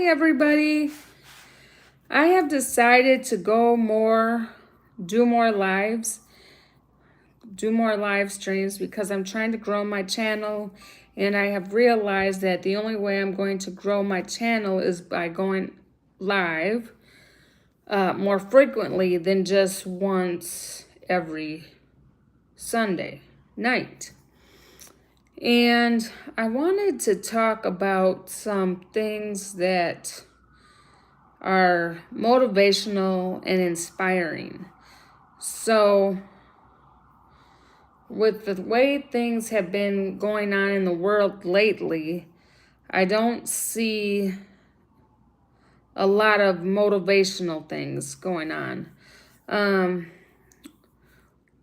Hi, everybody. I have decided to do more live streams because I'm trying to grow my channel, and I have realized that the only way I'm going to grow my channel is by going live more frequently than just once every Sunday night. And I wanted to talk about some things that are motivational and inspiring. So, with the way things have been going on in the world lately, I don't see a lot of motivational things going on.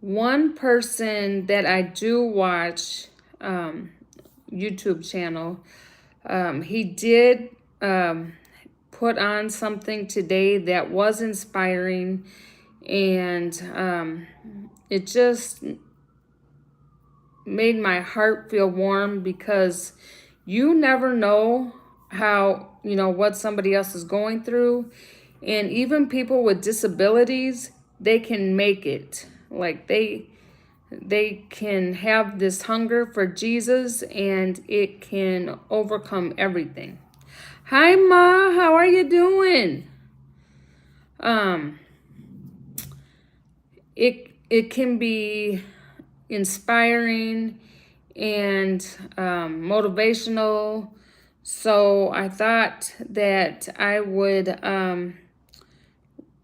One person that I do watch, YouTube channel, he did put on something today that was inspiring, and it just made my heart feel warm because you never know what somebody else is going through. And even people with disabilities, they can make it. Like they can have this hunger for Jesus, and it can overcome everything. Hi, Ma. How are you doing? It can be inspiring and motivational. So I thought that I would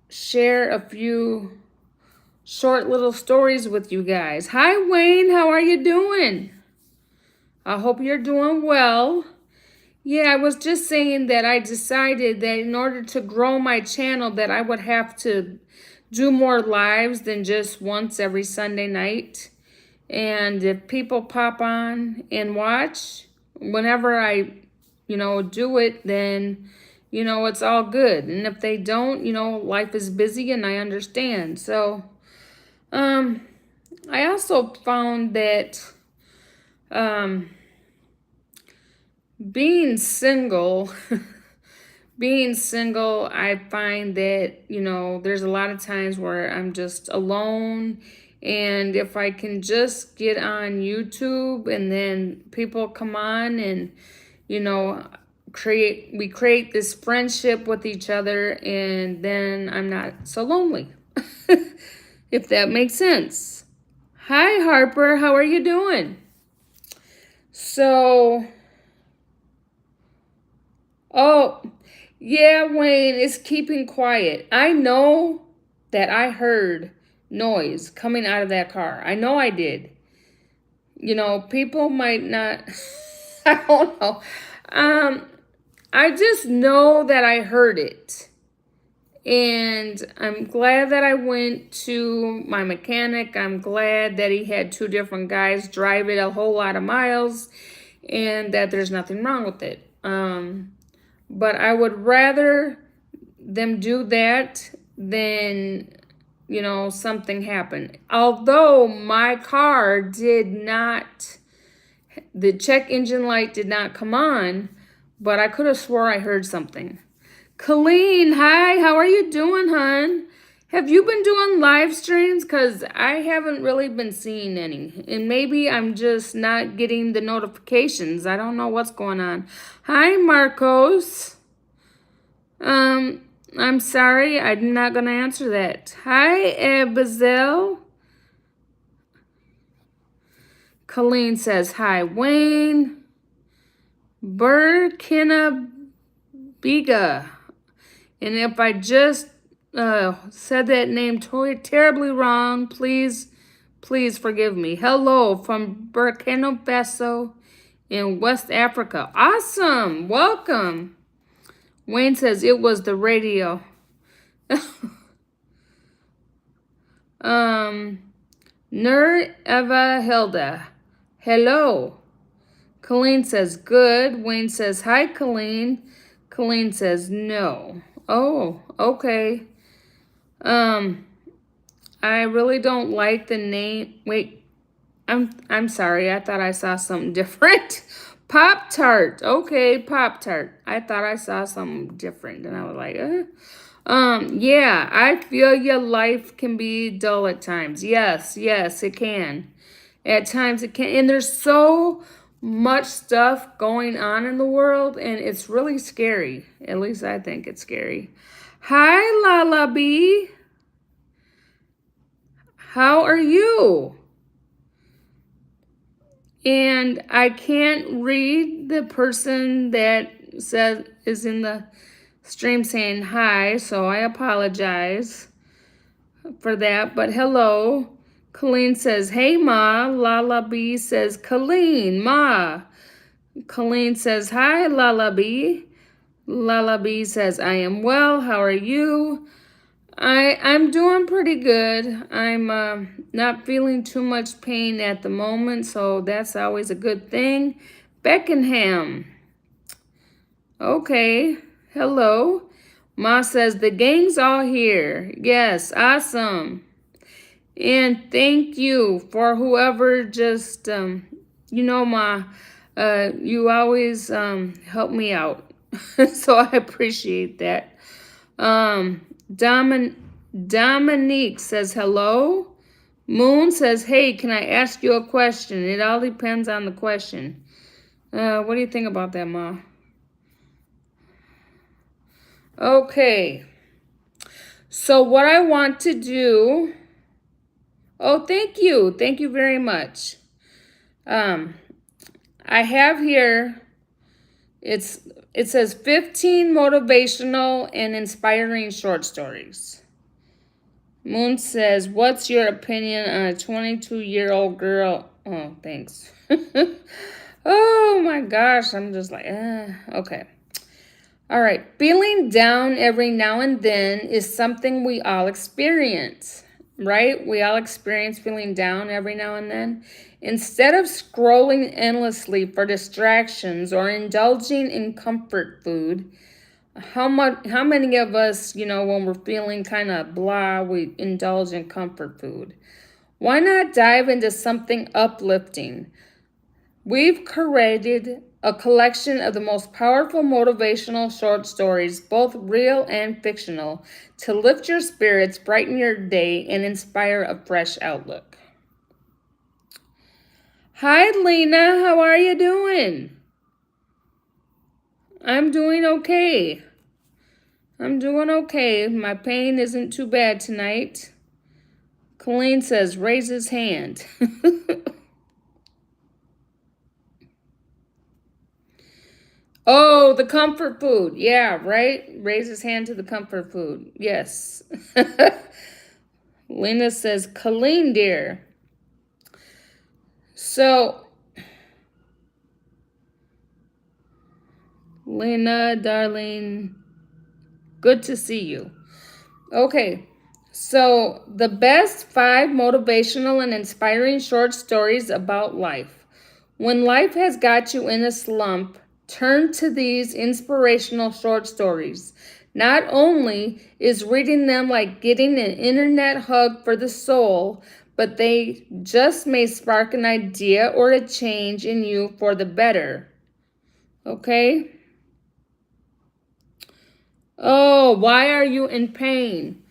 share a few short little stories with you guys. Hi, Wayne. How are you doing? I hope you're doing well. Yeah, I was just saying that I decided that in order to grow my channel that I would have to do more lives than just once every Sunday night. And if people pop on and watch, whenever I, do it, then, it's all good. And if they don't, life is busy and I understand. So, I also found that, being single, I find that, there's a lot of times where I'm just alone. And if I can just get on YouTube and then people come on and, we create this friendship with each other, and then I'm not so lonely, if that makes sense. Hi, Harper. How are you doing? So, oh, yeah, Wayne, it's keeping quiet. I know that I heard noise coming out of that car. I know I did. People might not, I don't know. I just know that I heard it. And I'm glad that I went to my mechanic. I'm glad that he had two different guys drive it a whole lot of miles and that there's nothing wrong with it. But I would rather them do that than, something happen. Although my car the check engine light did not come on, but I could have swore I heard something. Colleen, hi, how are you doing, hon? Have you been doing live streams? Because I haven't really been seeing any. And maybe I'm just not getting the notifications. I don't know what's going on. Hi, Marcos. I'm sorry, I'm not going to answer that. Hi, Bazelle. Colleen says, hi, Wayne. Burkina Biga. And if I just said that name terribly wrong, please forgive me. Hello from Burkina Faso in West Africa. Awesome. Welcome. Wayne says it was the radio. Nur Eva Hilda. Hello. Colleen says good. Wayne says hi, Colleen. Colleen says no. Oh, okay. I really don't like the name. Wait, I'm sorry. I thought I saw something different. Pop-Tart. Okay, Pop-Tart. I thought I saw something different, and I was like, yeah, I feel your life can be dull at times. Yes, yes, it can. At times it can. And there's so much stuff going on in the world, and it's really scary. At least I think it's scary. Hi, Lala B. How are you? And I can't read the person that says is in the stream saying hi, so I apologize for that. But hello. Colleen says, hey, Ma. Lala B says, Colleen, Ma. Colleen says, hi, Lala B. Lala B says, I am well. How are you? I'm doing pretty good. I'm not feeling too much pain at the moment, so that's always a good thing. Beckenham. Okay. Hello. Ma says, the gang's all here. Yes, awesome. And thank you for whoever just, Ma, you always help me out. So I appreciate that. Dominique says hello. Moon says, hey, can I ask you a question? It all depends on the question. What do you think about that, Ma? Okay. So what I want to do... Oh, thank you. Thank you very much. I have here, it says 15 motivational and inspiring short stories. Moon says, what's your opinion on a 22-year-old girl? Oh, thanks. Oh my gosh, I'm just like, okay. All right, feeling down every now and then is something we all experience, right? We all experience feeling down every now and then. Instead of scrolling endlessly for distractions or indulging in comfort food, how many of us, when we're feeling kind of blah, we indulge in comfort food? Why not dive into something uplifting? We've created a collection of the most powerful motivational short stories, both real and fictional, to lift your spirits, brighten your day, and inspire a fresh outlook. Hi, Lena. How are you doing? I'm doing okay. My pain isn't too bad tonight. Colleen says, raise his hand. Oh, the comfort food. Yeah, right? Raise his hand to the comfort food. Yes. Lena says, Colleen, dear. So, Lena, darling, good to see you. Okay, so the best 5 motivational and inspiring short stories about life. When life has got you in a slump, turn to these inspirational short stories. Not only is reading them like getting an internet hug for the soul, but they just may spark an idea or a change in you for the better. Okay? Oh, why are you in pain?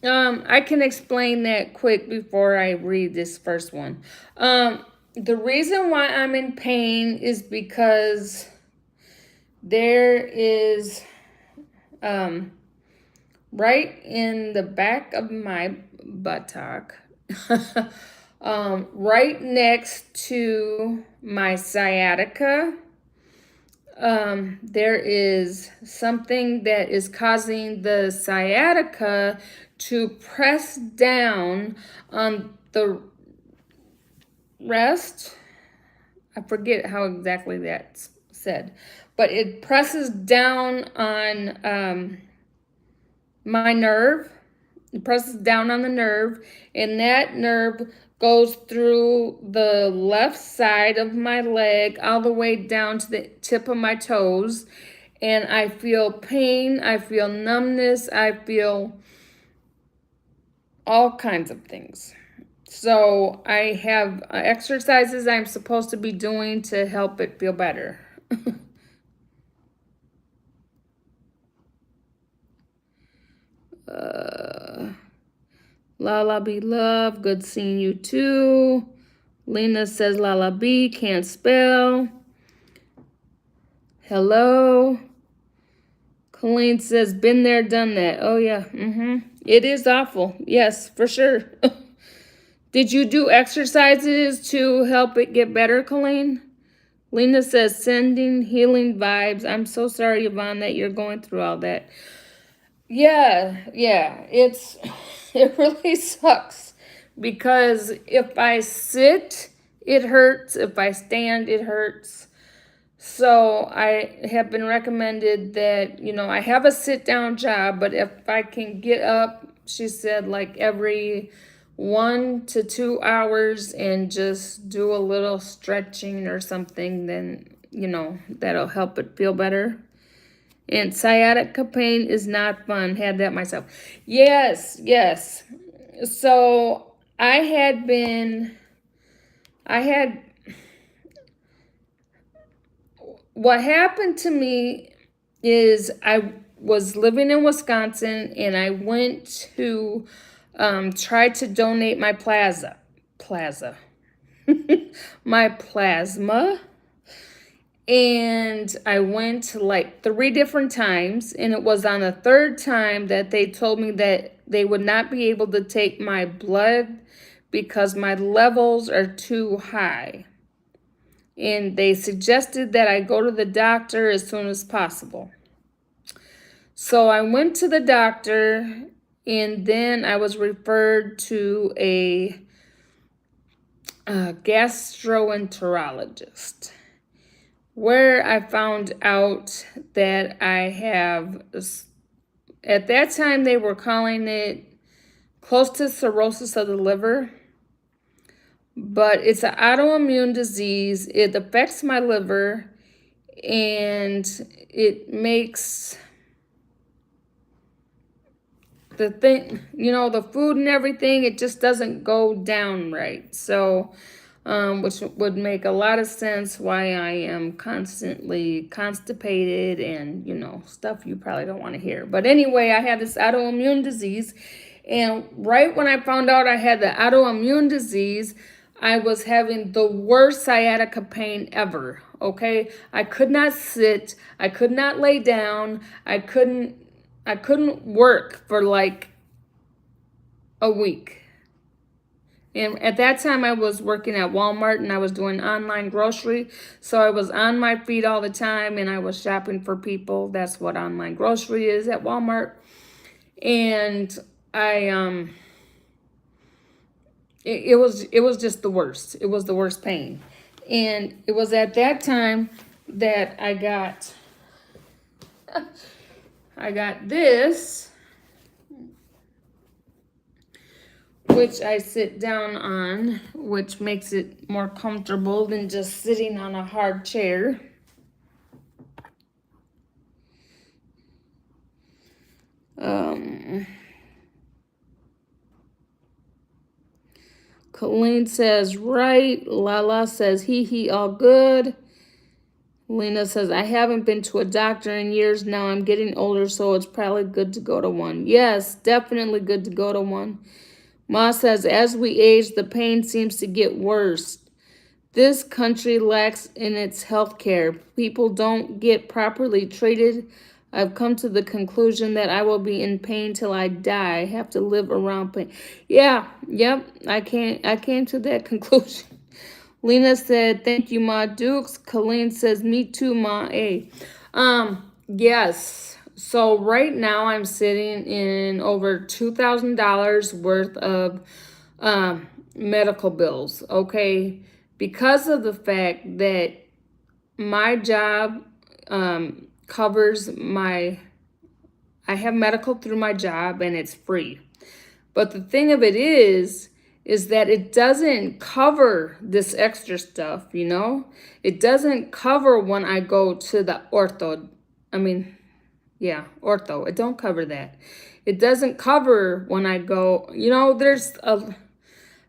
I can explain that quick before I read this first one. The reason why I'm in pain is because there is, right in the back of my buttock, right next to my sciatica, there is something that is causing the sciatica to press down on the rest. I forget how exactly that's said, but it presses down on my nerve. It presses down on the nerve, and that nerve goes through the left side of my leg all the way down to the tip of my toes, and I feel pain, I feel numbness, I feel all kinds of things. So I have exercises I'm supposed to be doing to help it feel better. uh, Lala be love, good seeing you too. Lena says Lala B, can't spell. Hello. Colleen says, been there, done that. Oh, yeah. It is awful. Yes, for sure. Did you do exercises to help it get better, Colleen? Lena says, sending healing vibes. I'm so sorry, Yvonne, that you're going through all that. Yeah. It really sucks because if I sit, it hurts. If I stand, it hurts. So I have been recommended that, I have a sit down job, but if I can get up, she said, like every 1 to 2 hours and just do a little stretching or something, then, that'll help it feel better. And sciatica pain is not fun. Had that myself. Yes. So what happened to me is I was living in Wisconsin and I went to try to donate my my plasma. And I went like 3 different times, and it was on the third time that they told me that they would not be able to take my blood because my levels are too high. And they suggested that I go to the doctor as soon as possible. So I went to the doctor, and then I was referred to a gastroenterologist, where I found out that I have, at that time they were calling it close to cirrhosis of the liver, but it's an autoimmune disease. It affects my liver and it makes the thing, the food and everything, it just doesn't go down right. So which would make a lot of sense why I am constantly constipated and, stuff you probably don't want to hear. But anyway, I have this autoimmune disease. And right when I found out I had the autoimmune disease, I was having the worst sciatica pain ever. Okay. I could not sit. I could not lay down. I couldn't work for like a week. And at that time, I was working at Walmart and I was doing online grocery. So I was on my feet all the time and I was shopping for people. That's what online grocery is at Walmart. And it was just the worst. It was the worst pain. And it was at that time that I got this, which I sit down on, which makes it more comfortable than just sitting on a hard chair. Colleen says, right. Lala says, he, all good. Lena says, I haven't been to a doctor in years now. I'm getting older, so it's probably good to go to one. Yes, definitely good to go to one. Ma says, as we age, the pain seems to get worse. This country lacks in its health care. People don't get properly treated. I've come to the conclusion that I will be in pain till I die. I have to live around pain. Yep. I came to that conclusion. Lena said, thank you, Ma Dukes. Colleen says, me too, Ma A. Yes. So right now I'm sitting in over $2,000 worth of medical bills, okay? Because of the fact that my job covers I have medical through my job and it's free. But the thing of it is that it doesn't cover this extra stuff, It doesn't cover when I go to the ortho. Ortho. It don't cover that. It doesn't cover when I go,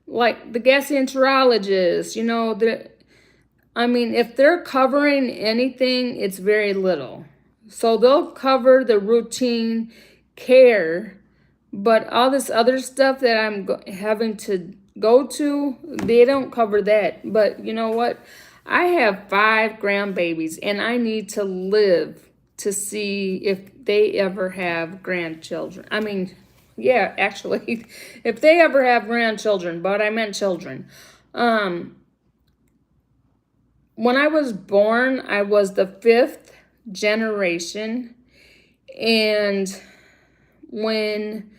like the gastroenterologist, if they're covering anything, it's very little. So they'll cover the routine care, but all this other stuff that I'm having to go to, they don't cover that. But you know what? I have 5 grandbabies, and I need to live to see if they ever have grandchildren. Yeah, actually, if they ever have grandchildren, but I meant children. When I was born, I was the 5th generation. And when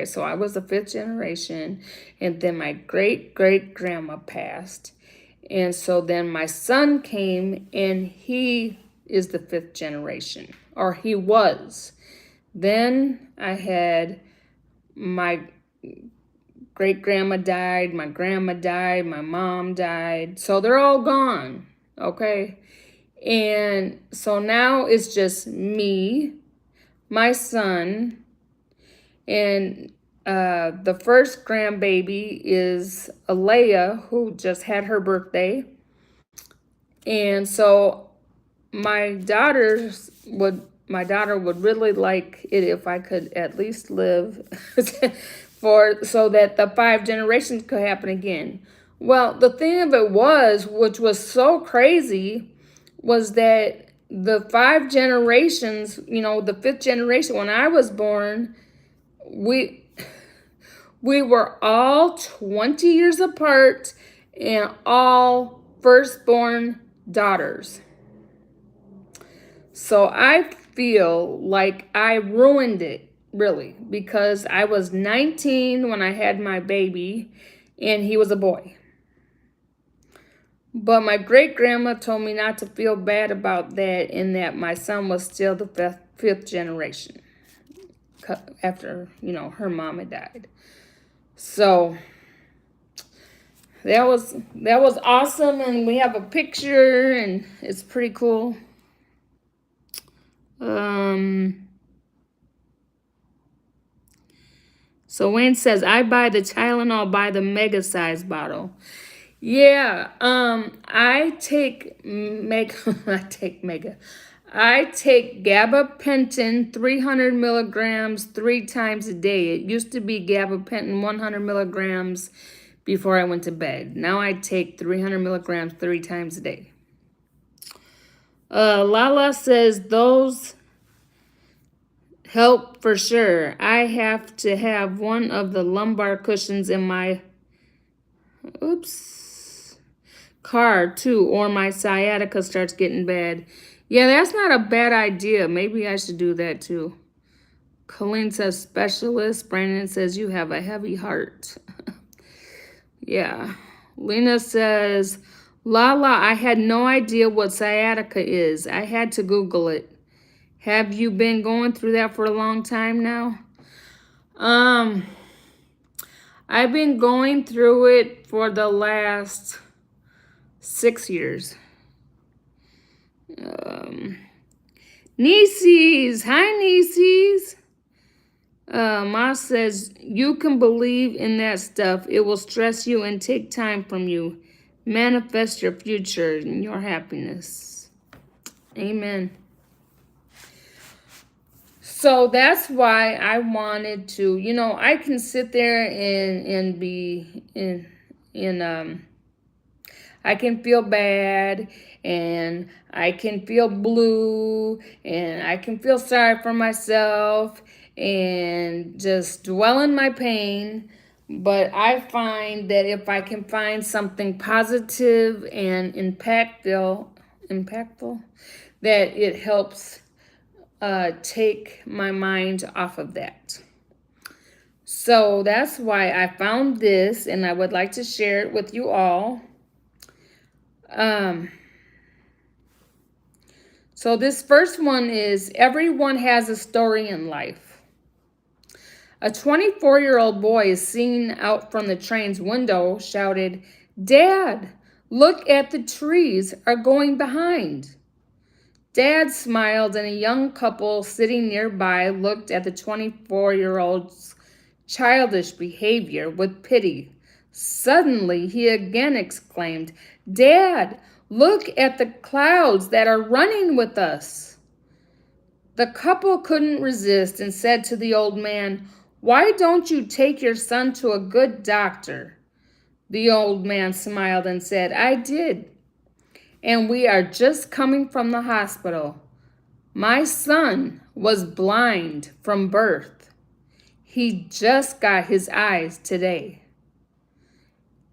so I was the 5th generation, and then my great grandma passed. And so then my son came, and he is the 5th generation, or he was. Then I had my great grandma died, my grandma died, my mom died. So they're all gone, okay? And so now it's just me, my son, and the first grandbaby is Alea, who just had her birthday. And so my daughter would really like it if I could at least live so that the 5 generations could happen again. Well, the thing of it was, which was so crazy, was that the 5 generations, the 5th generation, when I was born, we were all 20 years apart and all firstborn daughters. So I feel like I ruined it, really, because I was 19 when I had my baby, and he was a boy. But my great grandma told me not to feel bad about that, and that my son was still the 5th generation after, her mom had died. So that was awesome, and we have a picture, and it's pretty cool. So Wayne says, I buy the Tylenol by the mega size bottle. Yeah, I take mega. I take gabapentin 300 milligrams 3 times a day. It used to be gabapentin 100 milligrams before I went to bed. Now I take 300 milligrams 3 times a day. Lala says those help for sure. I have to have one of the lumbar cushions in my car too, or my sciatica starts getting bad. Yeah, that's not a bad idea. Maybe I should do that too. Colleen says specialist. Brandon says you have a heavy heart. Yeah. Lena says, Lala, I had no idea what sciatica is. I had to Google it. Have you been going through that for a long time now? I've been going through it for the last 6 years. Nieces, hi nieces. Ma says, you can believe in that stuff. It will stress you and take time from you. Manifest your future and your happiness. Amen. So that's why I wanted to, I can sit there and be I can feel bad, and I can feel blue, and I can feel sorry for myself, and just dwell in my pain. But I find that if I can find something positive and impactful, that it helps take my mind off of that. So that's why I found this, and I would like to share it with you all. So this first one is, everyone has a story in life. A 24-year-old boy is seen out from the train's window, shouted, Dad, look at the trees are going behind. Dad smiled, and a young couple sitting nearby looked at the 24-year-old's childish behavior with pity. Suddenly, he again exclaimed, "Dad, look at the clouds that are running with us." The couple couldn't resist and said to the old man, "Why don't you take your son to a good doctor?" The old man smiled and said, "I did, and we are just coming from the hospital. My son was blind from birth. He just got his eyes today."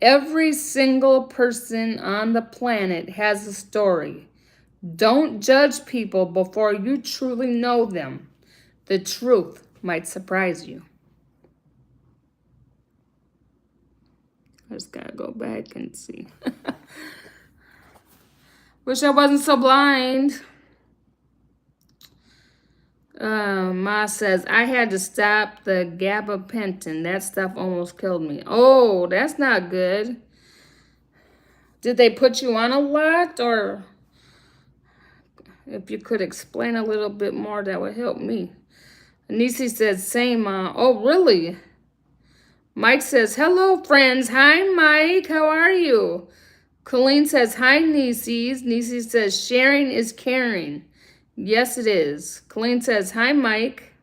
Every single person on the planet has a story. Don't judge people before you truly know them. The truth might surprise you. I just gotta go back and see. Wish I wasn't so blind. Ma says, "I had to stop the gabapentin. That stuff almost killed me." Oh, that's not good. Did they put you on a lot? Or if you could explain a little bit more, that would help me. Nisi says, "Same, Ma." Oh, really? Mike says, "Hello, friends." Hi, Mike. How are you? Colleen says, "Hi, Nisi's." Nisi says, "Sharing is caring." Yes, it is. Colleen says, "Hi, Mike."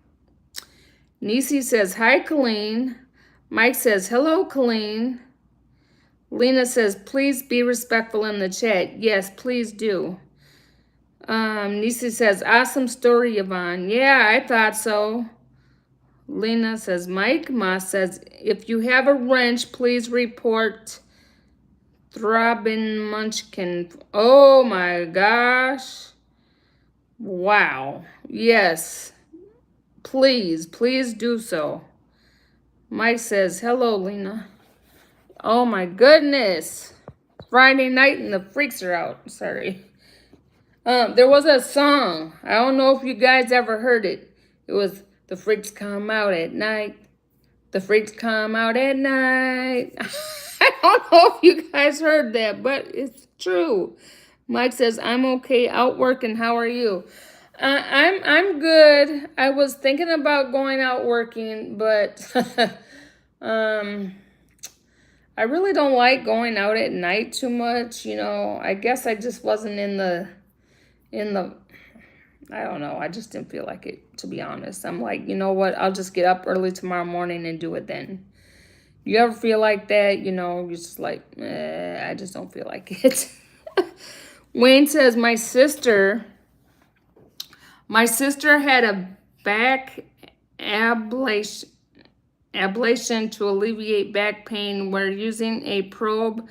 Nisi says, "Hi, Colleen." Mike says, "Hello, Colleen." Lena says, "Please be respectful in the chat." Yes, please do. Nisi says, "Awesome story, Yvonne." Yeah, I thought so. Lena says, "Mike." Ma says, "If you have a wrench, please report Throbbing Munchkin." Oh my gosh. Wow. Yes. Please do so. Mike says, "Hello, Lena." Oh my goodness. Friday night and the freaks are out. Sorry. There was a song. I don't know if you guys ever heard it. It was "The Freaks Come Out at Night. The Freaks Come Out at Night." I don't know if you guys heard that, but it's true. Mike says, "I'm okay, out working. How are you?" I'm good. I was thinking about going out working, but I really don't like going out at night too much. I guess I just wasn't in the I don't know. I just didn't feel like it, to be honest. I'm like, you know what? I'll just get up early tomorrow morning and do it then. You ever feel like that? You're just like, I just don't feel like it. Wayne says, my sister had a back ablation to alleviate back pain. Where using a probe,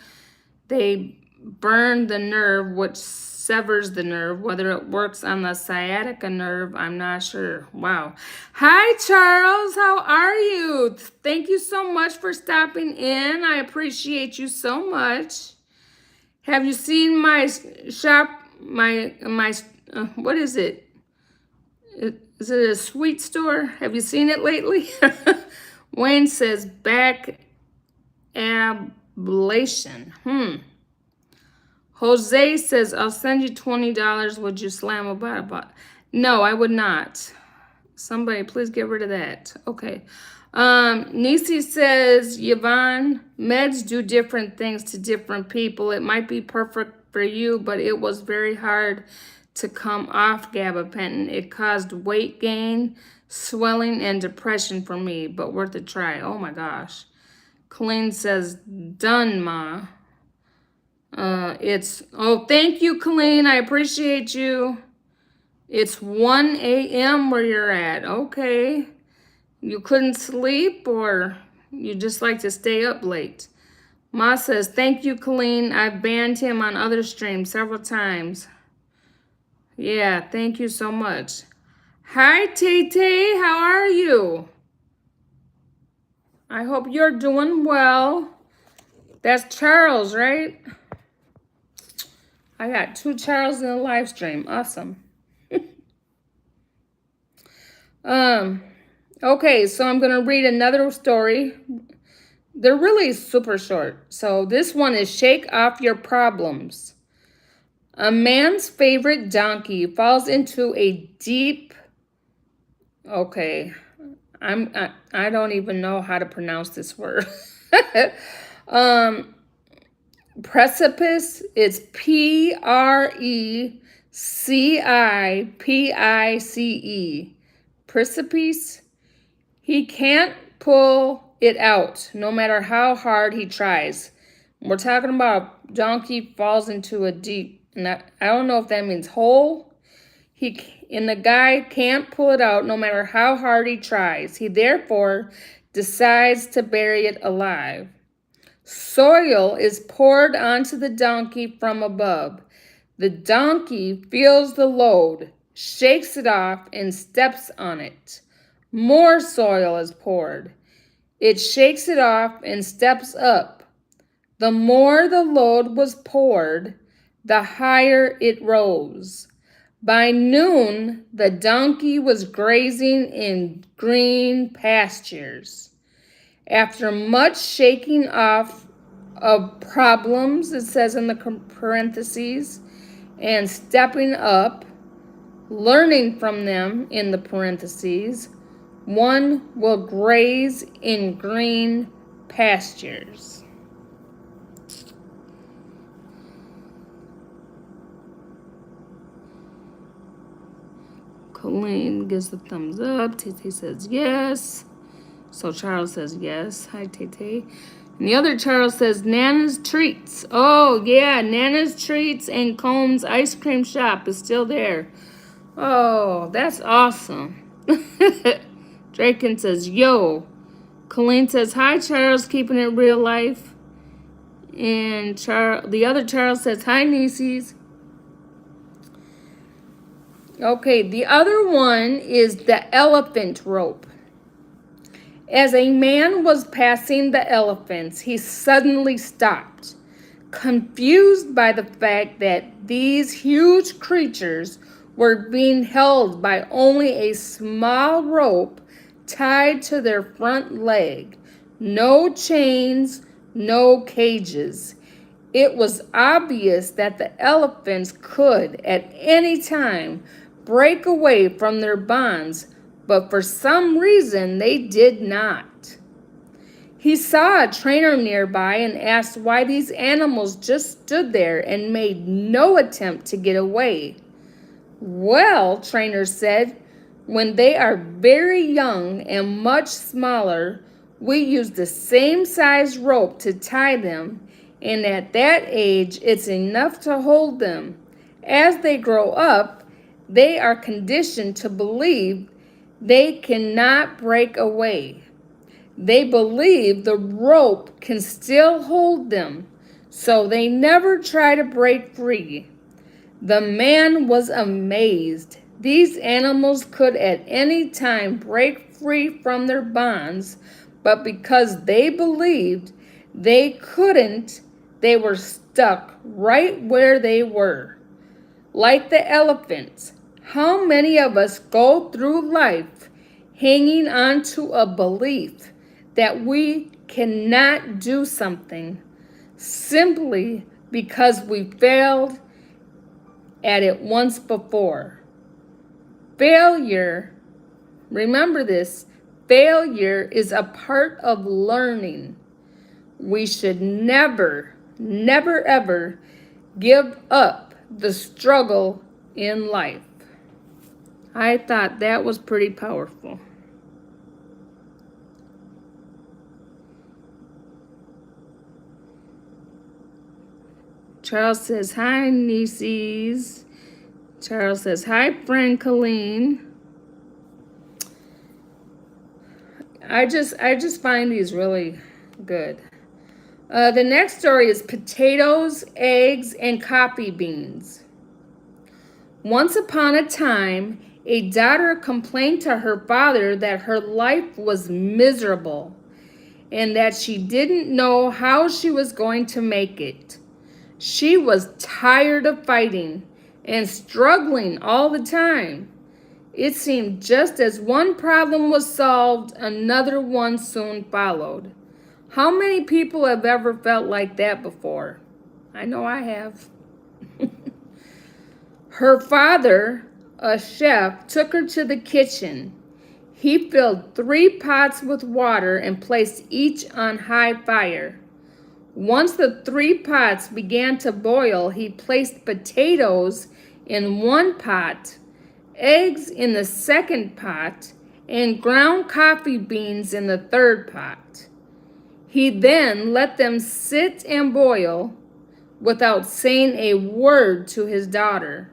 they burn the nerve, which severs the nerve. Whether it works on the sciatica nerve, I'm not sure. Wow. Hi, Charles. How are you? Thank you so much for stopping in. I appreciate you so much. Have you seen my shop? What is it? Is it a sweet store? Have you seen it lately? Wayne says back ablation. Jose says, "I'll send you $20. Would you slam about it?" No, I would not. Somebody please get rid of that. Okay. Nisi says, "Yvonne, meds do different things to different people. It might be perfect for you, but it was very hard to come off gabapentin. It caused weight gain, swelling, and depression for me, but worth a try." Oh my gosh. Colleen says, "Done, Ma." Thank you, Colleen. I appreciate you. It's 1 a.m. where you're at. Okay. You couldn't sleep, or you just like to stay up late? Ma says, "Thank you, Colleen. I've banned him on other streams several times." Yeah, thank you so much. Hi, Tay. How are you? I hope you're doing well. That's Charles, right? I got 2 Charles in the live stream. Awesome. Okay, so I'm going to read another story. They're really super short. So this one is "Shake Off Your Problems." A man's favorite donkey falls into a deep, okay, I don't even know how to pronounce this word. um, Precipice. It's Precipice. Precipice. He can't pull it out, no matter how hard he tries. We're talking about a donkey falls into a deep, and I don't know if that means hole. And the guy can't pull it out, no matter how hard he tries. He therefore decides to bury it alive. Soil is poured onto the donkey from above. The donkey feels the load, shakes it off, and steps on it. More soil is poured. It shakes it off and steps up. The more the load was poured, the higher it rose. By noon, the donkey was grazing in green pastures. After much shaking off of problems, it says in the parentheses, and stepping up, learning from them in the parentheses, one will graze in green pastures. Colleen gives the thumbs up. Tete says yes. So Charles says yes. Hi, Tete. And the other Charles says Nana's Treats. Oh, yeah, Nana's Treats and Combs Ice Cream Shop is still there. Oh, that's awesome. Draken says, yo. Colleen says, hi, Charles, keeping it real life. And the other Charles says, hi, Nieces. Okay, the other one is the elephant rope. As a man was passing the elephants, he suddenly stopped, confused by the fact that these huge creatures were being held by only a small rope tied to their front leg. No chains, no cages. It was obvious that the elephants could, at any time, break away from their bonds, but for some reason they did not. He saw a trainer nearby and asked why these animals just stood there and made no attempt to get away. Well, trainer said, when they are very young and much smaller, we use the same size rope to tie them, and at that age, it's enough to hold them. As they grow up, they are conditioned to believe they cannot break away. They believe the rope can still hold them, so they never try to break free. The man was amazed. These animals could at any time break free from their bonds, but because they believed they couldn't, they were stuck right where they were. Like the elephants, how many of us go through life hanging on to a belief that we cannot do something simply because we failed at it once before? Failure, remember this, failure is a part of learning. We should never, never, ever give up the struggle in life. I thought that was pretty powerful. Charles says, hi, nieces. Charles says, hi, friend Colleen. I just find these really good. The next story is potatoes, eggs, and coffee beans. Once upon a time, a daughter complained to her father that her life was miserable and that she didn't know how she was going to make it. She was tired of fighting and struggling all the time. It seemed just as one problem was solved, another one soon followed. How many people have ever felt like that before? I know I have. Her father, a chef, took her to the kitchen. He filled 3 pots with water and placed each on high fire. Once the 3 pots began to boil, he placed potatoes in one pot, eggs in the second pot, and ground coffee beans in the third pot. He then let them sit and boil without saying a word to his daughter.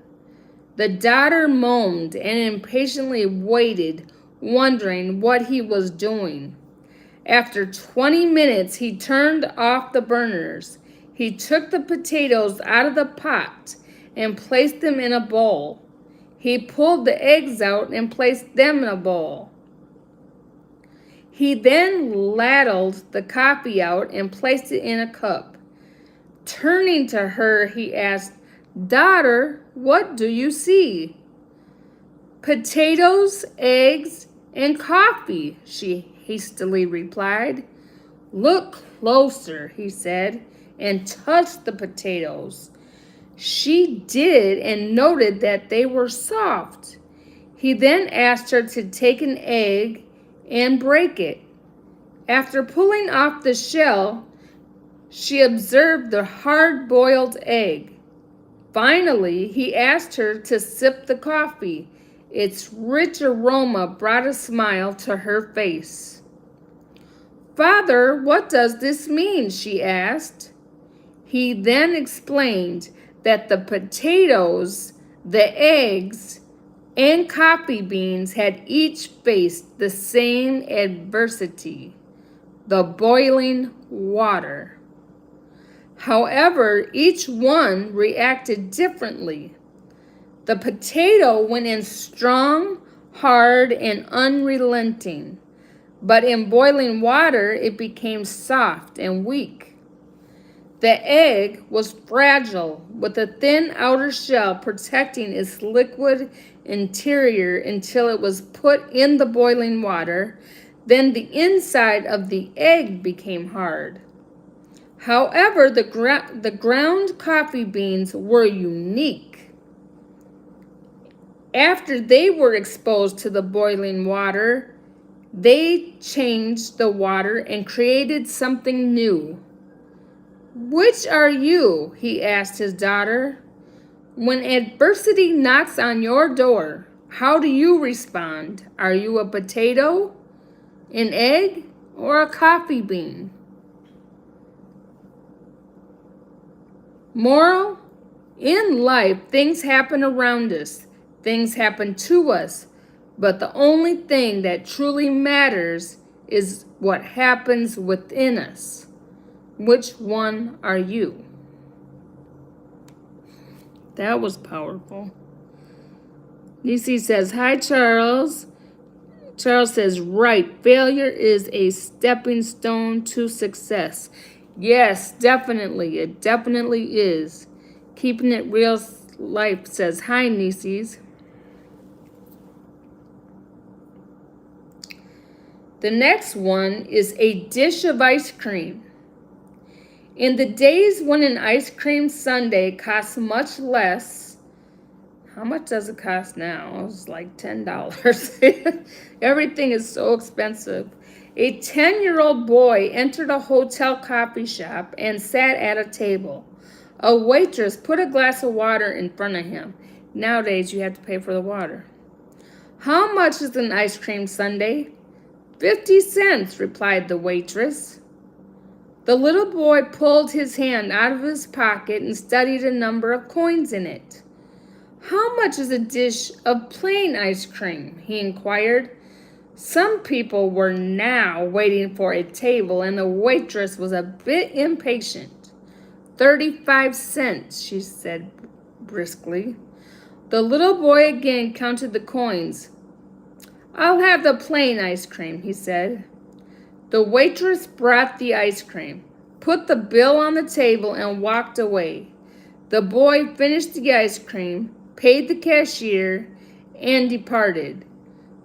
The daughter moaned and impatiently waited, wondering what he was doing. After 20 minutes, he turned off the burners. He took the potatoes out of the pot and placed them in a bowl. He pulled the eggs out and placed them in a bowl. He then ladled the coffee out and placed it in a cup. Turning to her, he asked, "Daughter, what do you see?" "Potatoes, eggs, and coffee," she hastily replied. "Look closer," he said, and touched the potatoes. She did and noted that they were soft. He then asked her to take an egg and break it. After pulling off the shell, she observed the hard-boiled egg. Finally, he asked her to sip the coffee. Its rich aroma brought a smile to her face. "Father, what does this mean?" she asked. He then explained that the potatoes, the eggs, and coffee beans had each faced the same adversity, the boiling water. However, each one reacted differently. The potato went in strong, hard, and unrelenting, but in boiling water it became soft and weak. The egg was fragile, with a thin outer shell protecting its liquid interior until it was put in the boiling water. Then the inside of the egg became hard. However, the ground coffee beans were unique. After they were exposed to the boiling water, they changed the water and created something new. "Which are you?" he asked his daughter. "When adversity knocks on your door, how do you respond? Are you a potato, an egg, or a coffee bean?" Moral: in life, things happen around us. Things happen to us. But the only thing that truly matters is what happens within us. Which one are you? That was powerful. DC says, "Hi, Charles." Charles says, "Right, failure is a stepping stone to success." Yes, definitely. It definitely is. Keeping it real life says, "Hi, Nieces." The next one is a dish of ice cream. In the days when an ice cream sundae cost much less, how much does it cost now? It's like $10. Everything is so expensive. A 10-year-old boy entered a hotel coffee shop and sat at a table. A waitress put a glass of water in front of him. Nowadays, you have to pay for the water. "How much is an ice cream sundae?" 50 cents, replied the waitress. The little boy pulled his hand out of his pocket and studied a number of coins in it. "How much is a dish of plain ice cream?" he inquired. Some people were now waiting for a table, and the waitress was a bit impatient. 35 cents, she said briskly. The little boy again counted the coins. "I'll have the plain ice cream," he said. The waitress brought the ice cream, put the bill on the table, and walked away. The boy finished the ice cream, paid the cashier, and departed.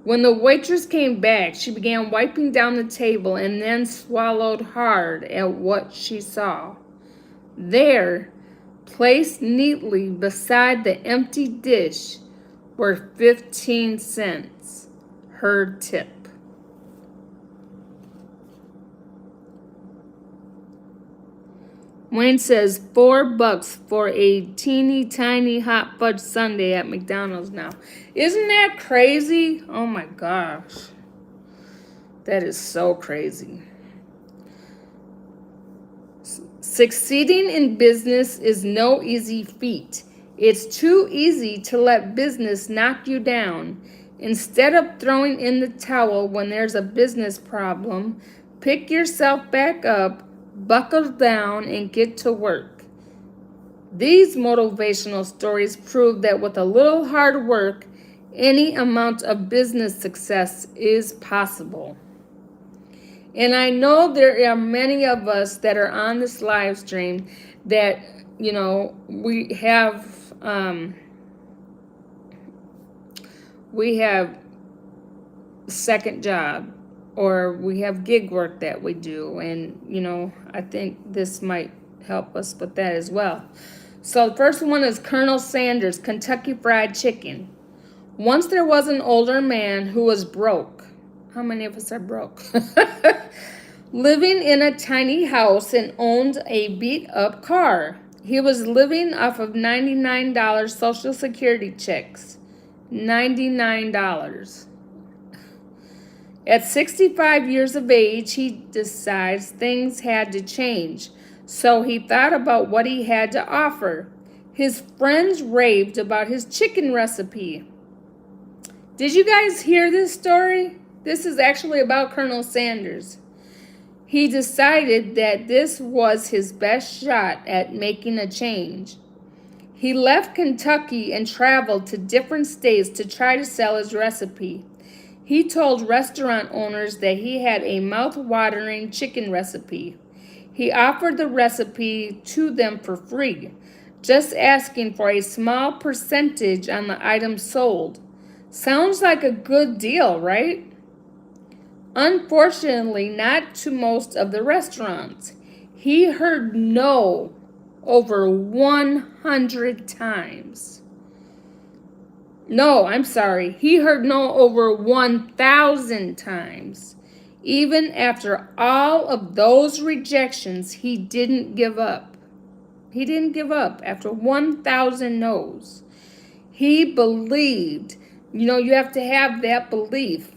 When the waitress came back, she began wiping down the table and then swallowed hard at what she saw. There, placed neatly beside the empty dish were 15 cents, her tip. Wayne says $4 for a teeny tiny hot fudge sundae at McDonald's now. Isn't that crazy? Oh my gosh. That is so crazy. Succeeding in business is no easy feat. It's too easy to let business knock you down. Instead of throwing in the towel when there's a business problem, pick yourself back up, buckle down, and get to work. These motivational stories prove that with a little hard work, any amount of business success is possible. And I know there are many of us that are on this live stream that, we have second job, or we have gig work that we do, and I think this might help us with that as well. So the first one is Colonel Sanders, Kentucky Fried Chicken. Once there was an older man who was broke. How many of us are broke? Living in a tiny house and owned a beat-up car. He was living off of $99 Social Security checks. $99. At 65 years of age, he decides things had to change. So he thought about what he had to offer. His friends raved about his chicken recipe. Did you guys hear this story? This is actually about Colonel Sanders. He decided that this was his best shot at making a change. He left Kentucky and traveled to different states to try to sell his recipe. He told restaurant owners that he had a mouth-watering chicken recipe. He offered the recipe to them for free, just asking for a small percentage on the items sold. Sounds like a good deal, right? Unfortunately, not to most of the restaurants. He heard no over 100 times. No, I'm sorry. He heard no over 1,000 times. Even after all of those rejections, he didn't give up. He didn't give up after 1,000 no's. He believed. You have to have that belief.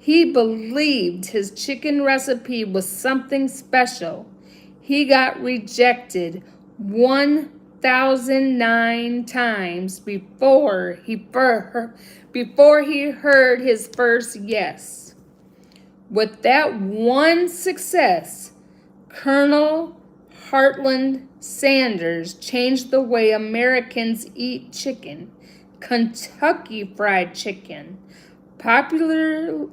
He believed his chicken recipe was something special. He got rejected 1,009 times before he heard his first yes. With that one success, Colonel Heartland Sanders changed the way Americans eat chicken. Kentucky Fried Chicken, popularly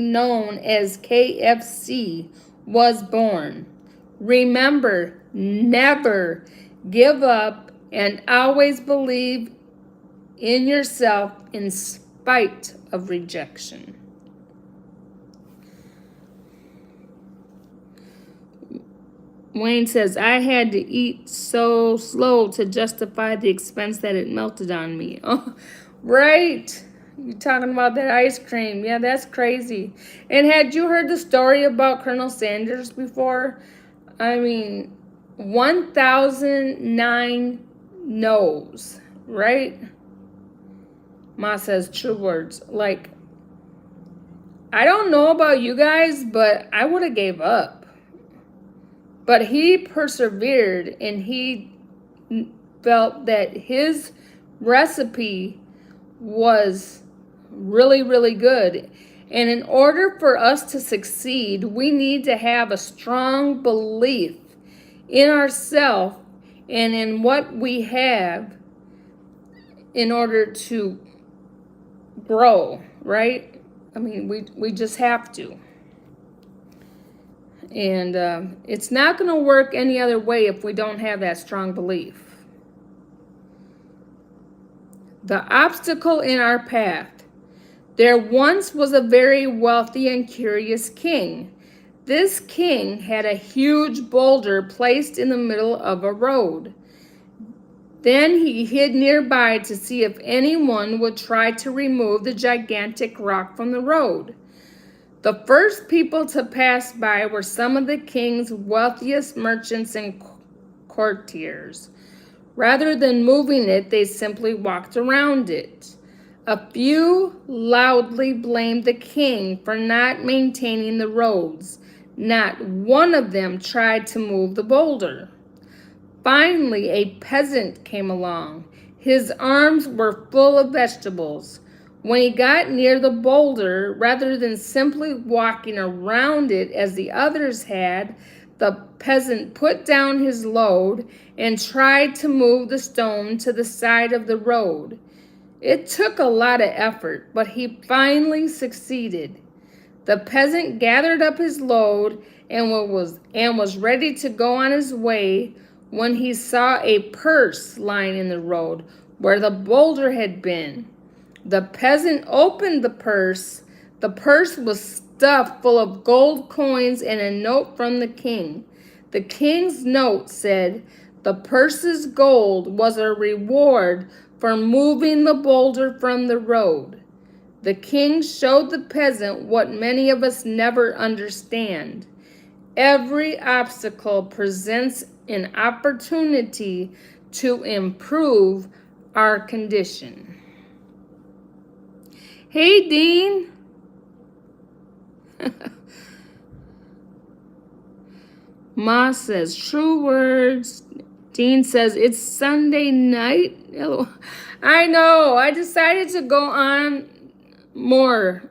known as KFC, was born. Remember, never give up and always believe in yourself in spite of rejection. Wayne says, I had to eat so slow to justify the expense that it melted on me. Oh, right. You're talking about that ice cream. Yeah, that's crazy. And had you heard the story about Colonel Sanders before? 1,009 no's, right? Ma says true words. I don't know about you guys, but I would have gave up. But he persevered, and he felt that his recipe was really, really good. And in order for us to succeed, we need to have a strong belief in ourselves and in what we have in order to grow, right? We just have to. And it's not going to work any other way if we don't have that strong belief. The obstacle in our path. There once was a very wealthy and curious king. This king had a huge boulder placed in the middle of a road. Then he hid nearby to see if anyone would try to remove the gigantic rock from the road. The first people to pass by were some of the king's wealthiest merchants and courtiers. Rather than moving it, they simply walked around it. A few loudly blamed the king for not maintaining the roads. Not one of them tried to move the boulder. Finally, a peasant came along. His arms were full of vegetables. When he got near the boulder, rather than simply walking around it as the others had, the peasant put down his load and tried to move the stone to the side of the road. It took a lot of effort, but he finally succeeded. The peasant gathered up his load and was ready to go on his way when he saw a purse lying in the road where the boulder had been. The peasant opened the purse. The purse was stuffed full of gold coins and a note from the king. The king's note said the purse's gold was a reward for moving the boulder from the road. The king showed the peasant what many of us never understand. Every obstacle presents an opportunity to improve our condition. Hey, Dean. Ma says true words. Dean says it's Sunday night. I know. I decided to go on more.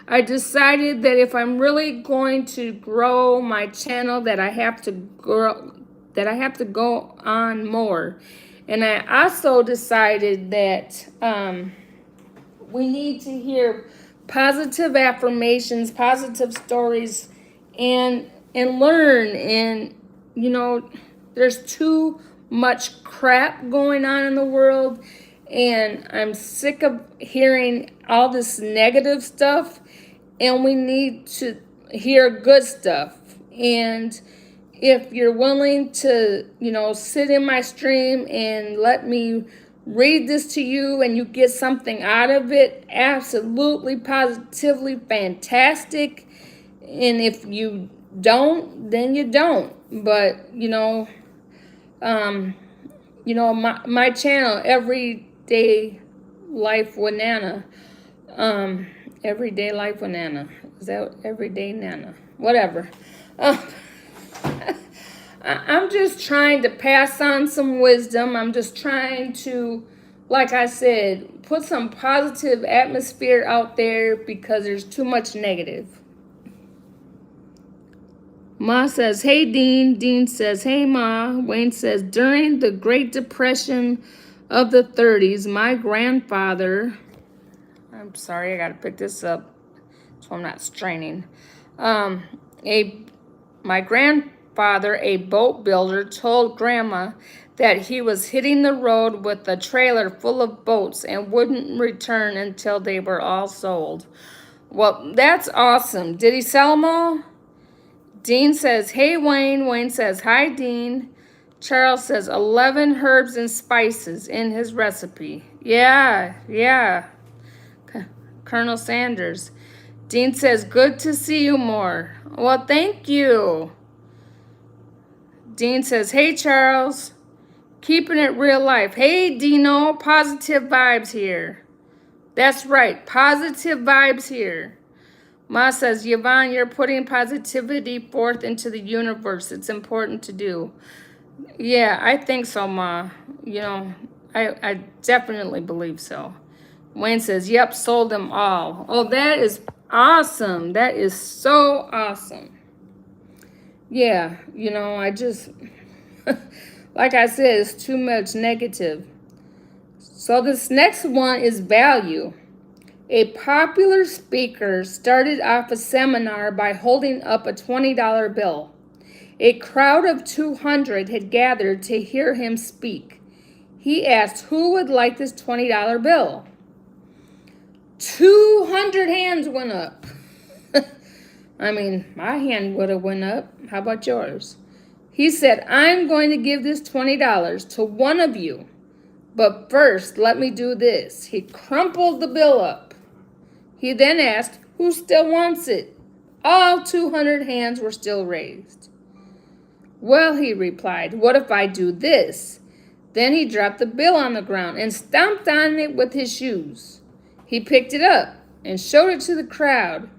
I decided that if I'm really going to grow my channel, that I have to go on more. And I also decided that we need to hear positive affirmations, positive stories, and learn. And there's too much crap going on in the world, and I'm sick of hearing all this negative stuff, and we need to hear good stuff. And if you're willing to, sit in my stream and let me read this to you and you get something out of it, absolutely, positively fantastic. And if you don't, then you don't. But, my channel, Everyday Life with Nana. Everyday Life with Nana. Is that Everyday Nana? Whatever. I'm just trying to pass on some wisdom. I'm just trying to, like I said, put some positive atmosphere out there because there's too much negative. Ma says, hey, Dean. Dean says, hey, Ma. Wayne says, during the Great Depression of the 30s, my grandfather, I'm sorry, I got to pick this up so I'm not straining. My grandfather, a boat builder, told Grandma that he was hitting the road with a trailer full of boats and wouldn't return until they were all sold. Well, that's awesome. Did he sell them all? Dean says, hey, Wayne. Wayne says, hi, Dean. Charles says, 11 herbs and spices in his recipe. Yeah. Colonel Sanders. Dean says, good to see you more. Well, thank you. Dean says, hey, Charles. Keeping it real life. Hey, Dino. Positive vibes here. That's right. Positive vibes here. Ma says, Yvonne, you're putting positivity forth into the universe. It's important to do. Yeah, I think so, Ma. I definitely believe so. Wayne says, yep, sold them all. Oh, that is awesome. That is so awesome. Yeah, I just, like I said, it's too much negative. So this next one is value. A popular speaker started off a seminar by holding up a $20 bill. A crowd of 200 had gathered to hear him speak. He asked who would like this $20 bill. 200 hands went up. I mean, my hand would have went up. How about yours? He said, I'm going to give this $20 to one of you. But first, let me do this. He crumpled the bill up. He then asked, who still wants it? All 200 hands were still raised. Well, he replied, what if I do this? Then he dropped the bill on the ground and stomped on it with his shoes. He picked it up and showed it to the crowd.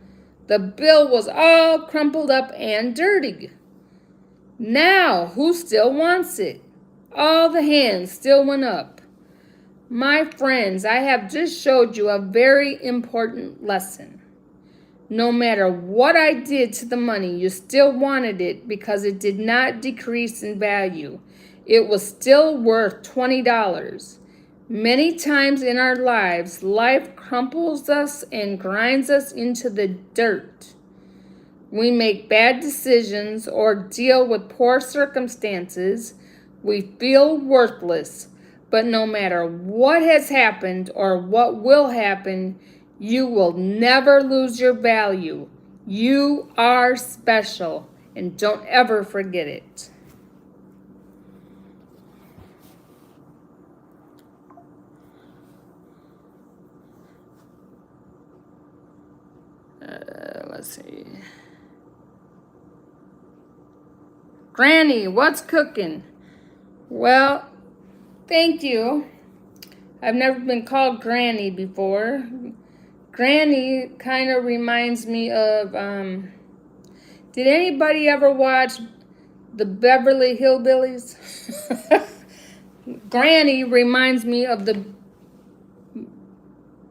The bill was all crumpled up and dirty. Now, who still wants it? All the hands still went up. My friends, I have just showed you a very important lesson. No matter what I did to the money, you still wanted it because it did not decrease in value. It was still worth $20. Many times in our lives, life crumples us and grinds us into the dirt. We make bad decisions or deal with poor circumstances. We feel worthless. But no matter what has happened or what will happen, you will never lose your value. You are special, and don't ever forget it. Let's see. Granny, what's cooking? Well, thank you. I've never been called Granny before. Granny kind of reminds me of, did anybody ever watch the Beverly Hillbillies? Granny reminds me of the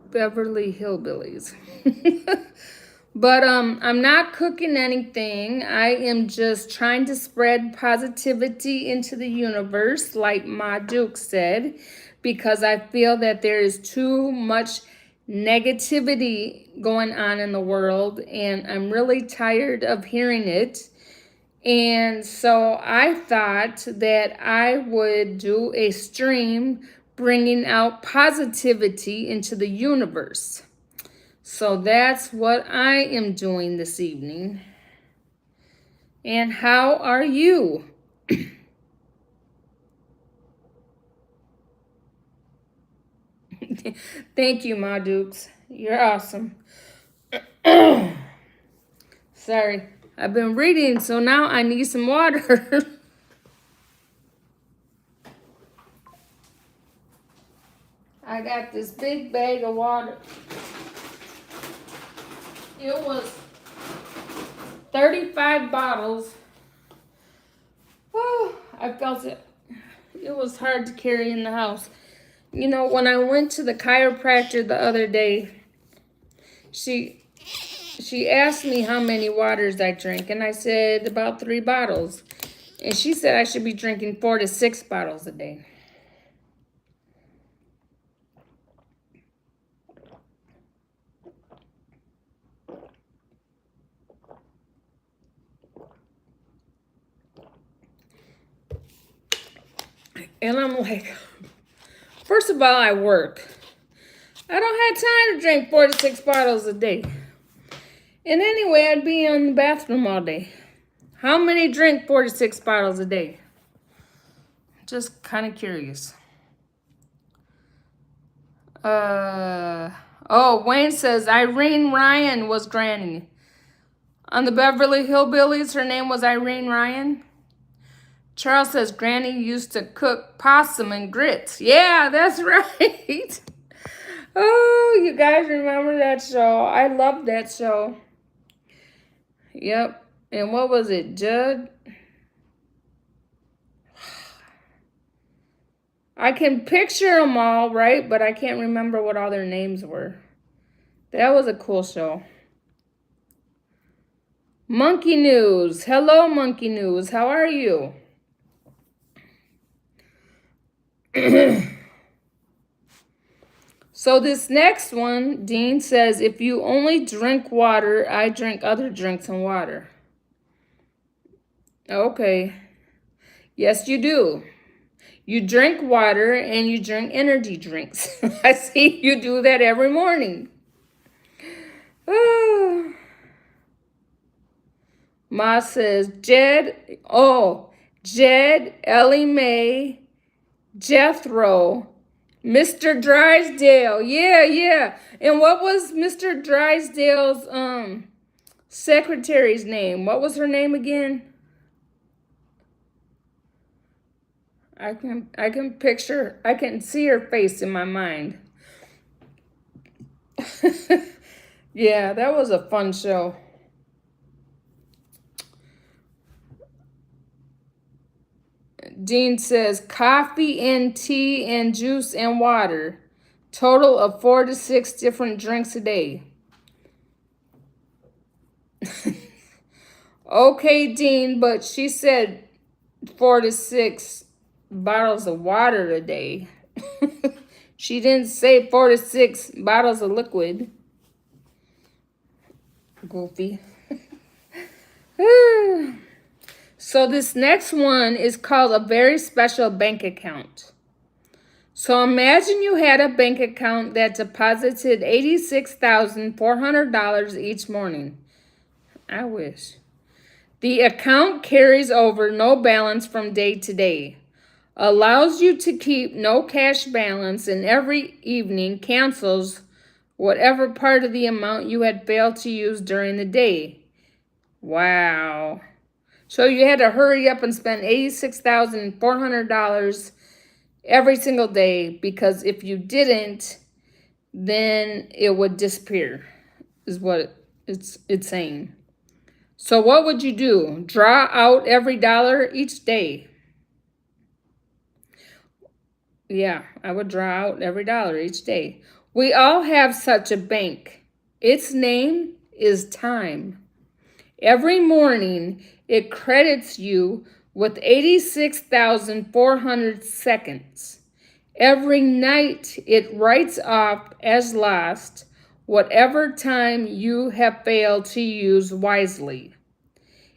Beverly Hillbillies. But I'm not cooking anything. I am just trying to spread positivity into the universe, like Ma Duke said, because I feel that there is too much negativity going on in the world, and I'm really tired of hearing it. And so I thought that I would do a stream bringing out positivity into the universe. So that's what I am doing this evening. And how are you? Thank you, Ma Dukes. You're awesome. Sorry, I've been reading, so now I need some water. I got this big bag of water. It was 35 bottles. Oh, I felt it. It was hard to carry in the house. You know, when I went to the chiropractor the other day, she asked me how many waters I drink, and I said about 3 bottles. And she said I should be drinking 4 to 6 bottles a day. And I'm like, first of all, I work. I don't have time to drink 4 to 6 bottles a day. And anyway, I'd be in the bathroom all day. How many drink 4 to 6 bottles a day? Just kind of curious. Oh, Wayne says Irene Ryan was Granny. On the Beverly Hillbillies, her name was Irene Ryan. Charles says Granny used to cook possum and grits. Yeah, that's right. Oh, you guys remember that show? I loved that show. Yep. And what was it, Judd? I can picture them all, right? But I can't remember what all their names were. That was a cool show. Monkey News. Hello, Monkey News. How are you? So this next one, Dean says, if you only drink water, I drink other drinks and water. Okay. Yes, you do. You drink water and you drink energy drinks. I see you do that every morning. Oh. Ma says Jed, Ellie Mae, Jethro, Mr. Drysdale. Yeah, yeah. And what was Mr. Drysdale's secretary's name? What was her name again? I can picture, I can see her face in my mind. Yeah, that was a fun show. Dean says coffee and tea and juice and water. Total of 4 to 6 different drinks a day. Okay, Dean, but she said 4 to 6 bottles of water a day. She didn't say 4 to 6 bottles of liquid. Goofy. So this next one is called a very special bank account. So imagine you had a bank account that deposited $86,400 each morning. I wish. The account carries over no balance from day to day, allows you to keep no cash balance, and every evening cancels whatever part of the amount you had failed to use during the day. Wow. So you had to hurry up and spend $86,400 every single day, because if you didn't, then it would disappear, is what it's saying. So what would you do? Draw out every dollar each day. Yeah, I would draw out every dollar each day. We all have such a bank. Its name is time. Every morning, it credits you with 86,400 seconds. Every night, it writes off as lost whatever time you have failed to use wisely.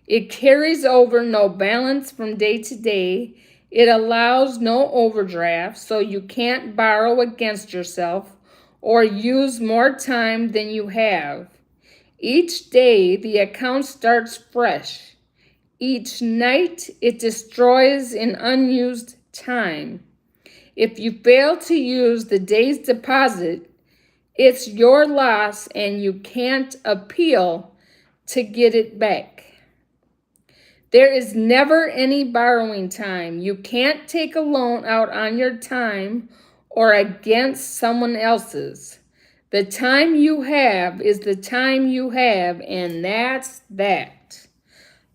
It carries over no balance from day to day. It allows no overdraft, so you can't borrow against yourself or use more time than you have. Each day, the account starts fresh. Each night, it destroys an unused time. If you fail to use the day's deposit, it's your loss and you can't appeal to get it back. There is never any borrowing time. You can't take a loan out on your time or against someone else's. The time you have is the time you have, and that's that.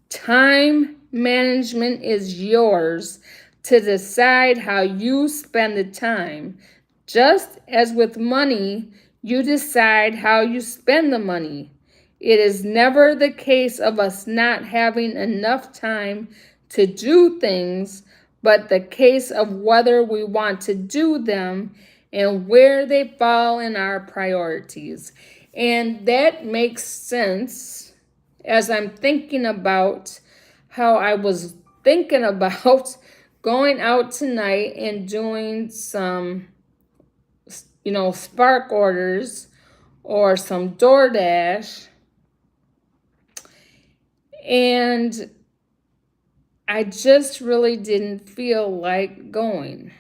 Time management is yours to decide how you spend the time. Just as with money, you decide how you spend the money. It is never the case of us not having enough time to do things, but the case of whether we want to do them and where they fall in our priorities. And that makes sense as I'm thinking about how I was thinking about going out tonight and doing some, Spark orders or some DoorDash. And I just really didn't feel like going.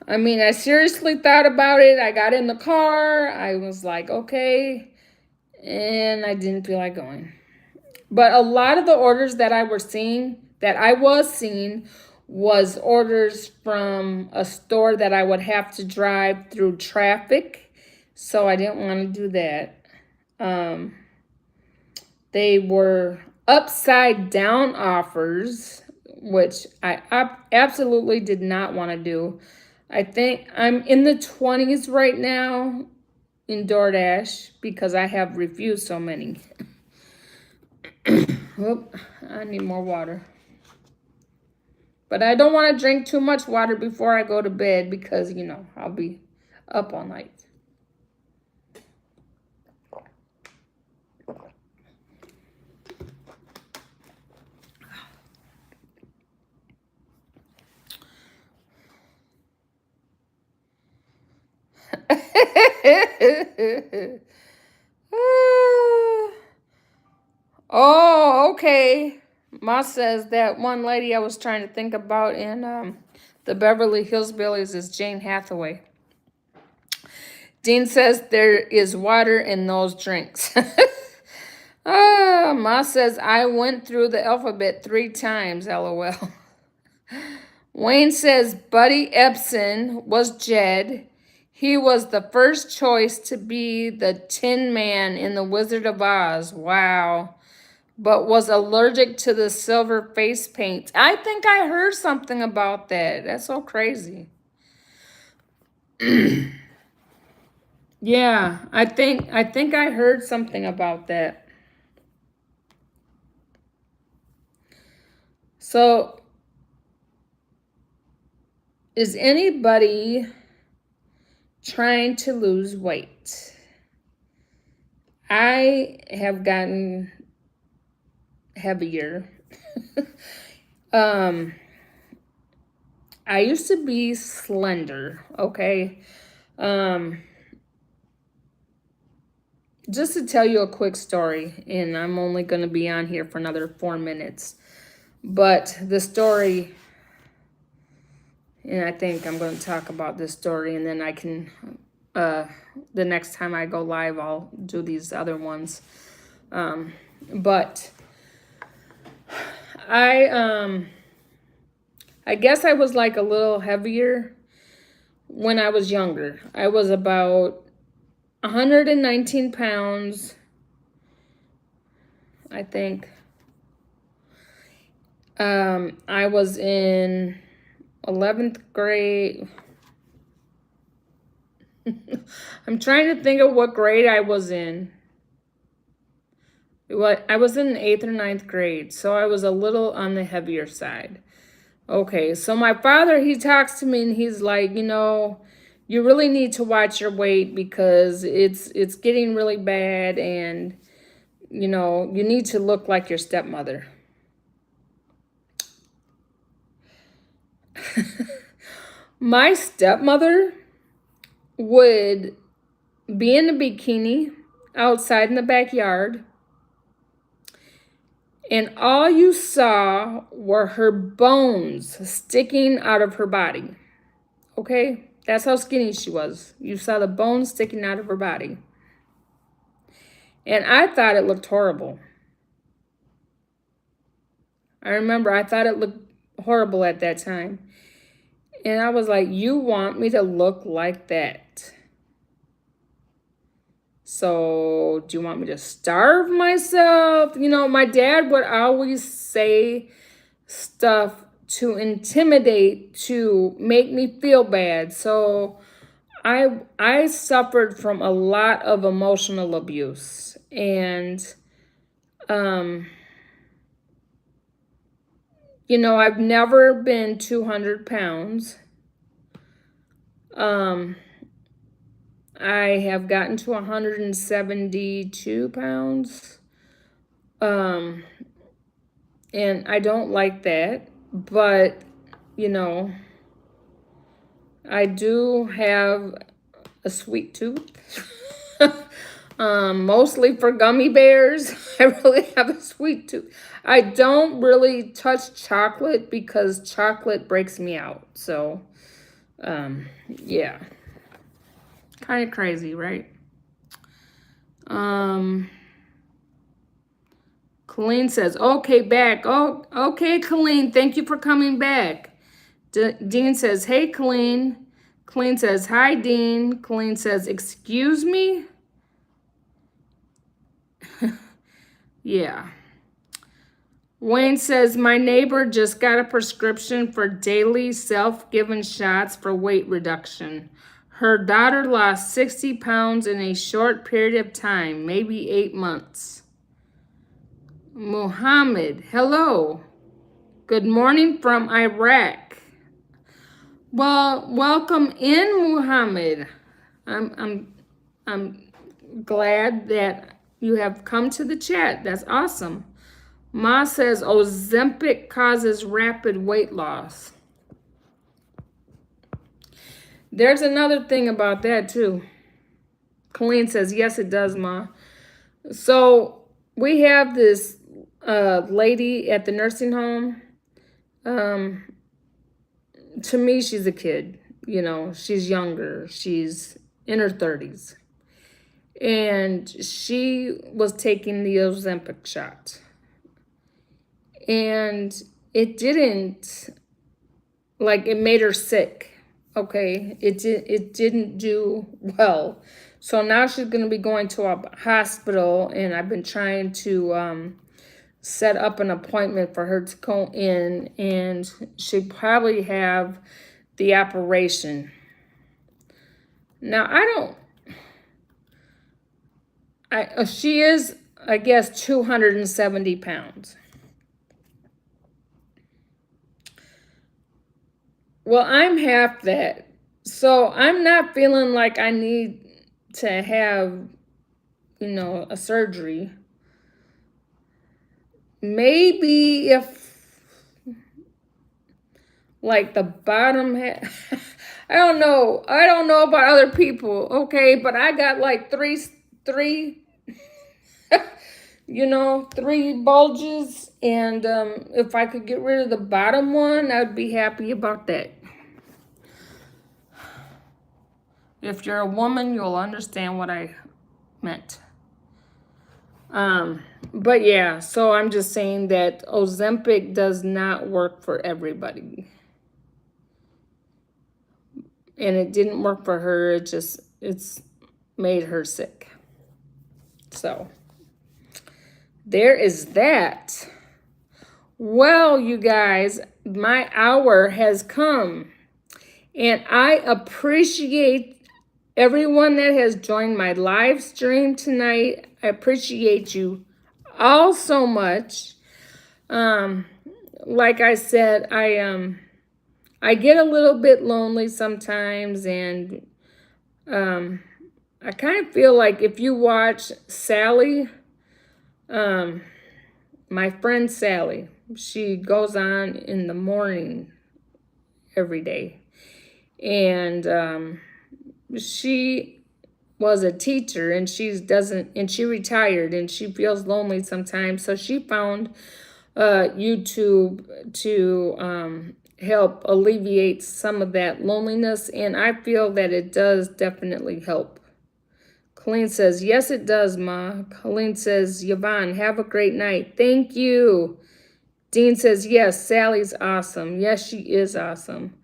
I mean, I seriously thought about it. I got in the car. I was like, okay. And I didn't feel like going. But a lot of the orders that I was seeing was orders from a store that I would have to drive through traffic. So I didn't want to do that. They were upside down offers, which I absolutely did not want to do. I think I'm in the 20s right now in DoorDash because I have refused so many. Oop, I need more water. But I don't want to drink too much water before I go to bed because, I'll be up all night. Oh, okay. Ma says that one lady I was trying to think about in the Beverly Hillbillies is Jane Hathaway. Dean says there is water in those drinks. Ma says I went through the alphabet 3 times, lol. Wayne says Buddy Ebsen was Jed. He was the first choice to be the Tin Man in The Wizard of Oz. Wow. But was allergic to the silver face paint. I think I heard something about that. That's so crazy. Yeah, I think I heard something about that. So, is anybody trying to lose weight? I have gotten heavier. I used to be slender, okay? Just to tell you a quick story, and I'm only going to be on here for another 4 minutes. But the story, and I think I'm going to talk about this story, and then I can, the next time I go live, I'll do these other ones. But I guess I was like a little heavier when I was younger. I was about 119 pounds, I think. I was in 11th grade. I'm trying to think of what grade I was in. I was in 8th or 9th grade, so I was a little on the heavier side. Okay, so my father, he talks to me and he's like, you really need to watch your weight because it's getting really bad, and you need to look like your stepmother. My stepmother would be in a bikini outside in the backyard, and all you saw were her bones sticking out of her body. Okay? That's how skinny she was. You saw the bones sticking out of her body. And I thought it looked horrible. I remember I thought it looked horrible at that time. And I was like, you want me to look like that? So do you want me to starve myself? My dad would always say stuff to intimidate, to make me feel bad. So I suffered from a lot of emotional abuse. And I've never been 200 pounds. I have gotten to 172 pounds. And I don't like that, but, I do have a sweet tooth. Mostly for gummy bears. I really have a sweet tooth. I don't really touch chocolate because chocolate breaks me out. So, yeah. Kind of crazy, right? Colleen says, okay, back. Oh, okay, Colleen, thank you for coming back. Dean says, hey, Colleen. Colleen says, hi, Dean. Colleen says, excuse me? Yeah. Wayne says, my neighbor just got a prescription for daily self-given shots for weight reduction. Her daughter lost 60 pounds in a short period of time, maybe 8 months. Muhammad, hello. Good morning from Iraq. Well, welcome in, Muhammad. I'm glad that you have come to the chat. That's awesome. Ma says Ozempic causes rapid weight loss. There's another thing about that too. Colleen says, yes, it does, Ma. So we have this lady at the nursing home. Um, to me, she's a kid. She's younger. She's in her 30s. And she was taking the Ozempic shot. And it didn't, it made her sick. Okay, it didn't do well. So now she's going to be going to a hospital, and I've been trying to set up an appointment for her to go in, and she'd probably have the operation. Now, she is, I guess, 270 pounds. Well, I'm half that. So I'm not feeling like I need to have, a surgery. Maybe if, the bottom I don't know. I don't know about other people, okay? But I got three, three bulges. And if I could get rid of the bottom one, I'd be happy about that. If you're a woman, you'll understand what I meant. But yeah, so I'm just saying that Ozempic does not work for everybody. And it didn't work for her. It's made her sick. So there is that. Well, you guys, my hour has come. And I appreciate everyone that has joined my live stream tonight. I appreciate you all so much. Like I said, I get a little bit lonely sometimes, and I kind of feel like if you watch Sally, my friend Sally, she goes on in the morning every day. And she was a teacher, and she retired, and she feels lonely sometimes. So she found YouTube to help alleviate some of that loneliness, and I feel that it does definitely help. Colleen says, yes, it does, Ma. Colleen says, Yvonne, have a great night. Thank you. Dean says, yes, Sally's awesome. Yes, she is awesome.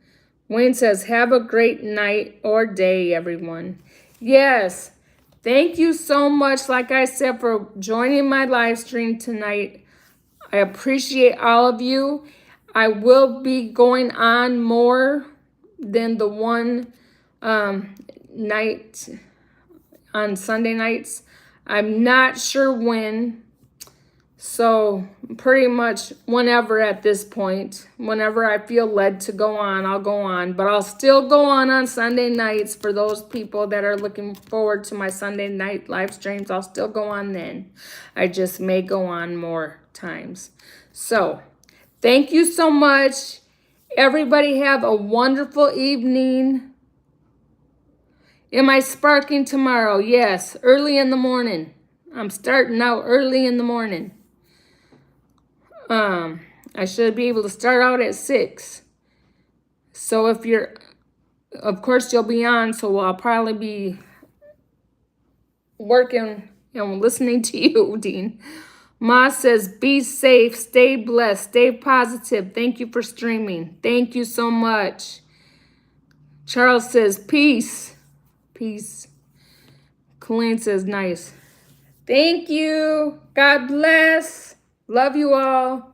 Wayne says, have a great night or day, everyone. Yes, thank you so much, like I said, for joining my live stream tonight. I appreciate all of you. I will be going on more than the one night on Sunday nights. I'm not sure when. So pretty much whenever at this point, whenever I feel led to go on, I'll go on. But I'll still go on Sunday nights for those people that are looking forward to my Sunday night live streams. I'll still go on then. I just may go on more times. So thank you so much. Everybody have a wonderful evening. Am I sparking tomorrow? Yes, early in the morning. I'm starting out early in the morning. I should be able to start out at 6. So if you're, of course you'll be on, so I'll probably be working and listening to you, Dean. Ma says, be safe, stay blessed, stay positive. Thank you for streaming. Thank you so much. Charles says, peace. Peace. Colleen says, nice. Thank you. God bless. Love you all.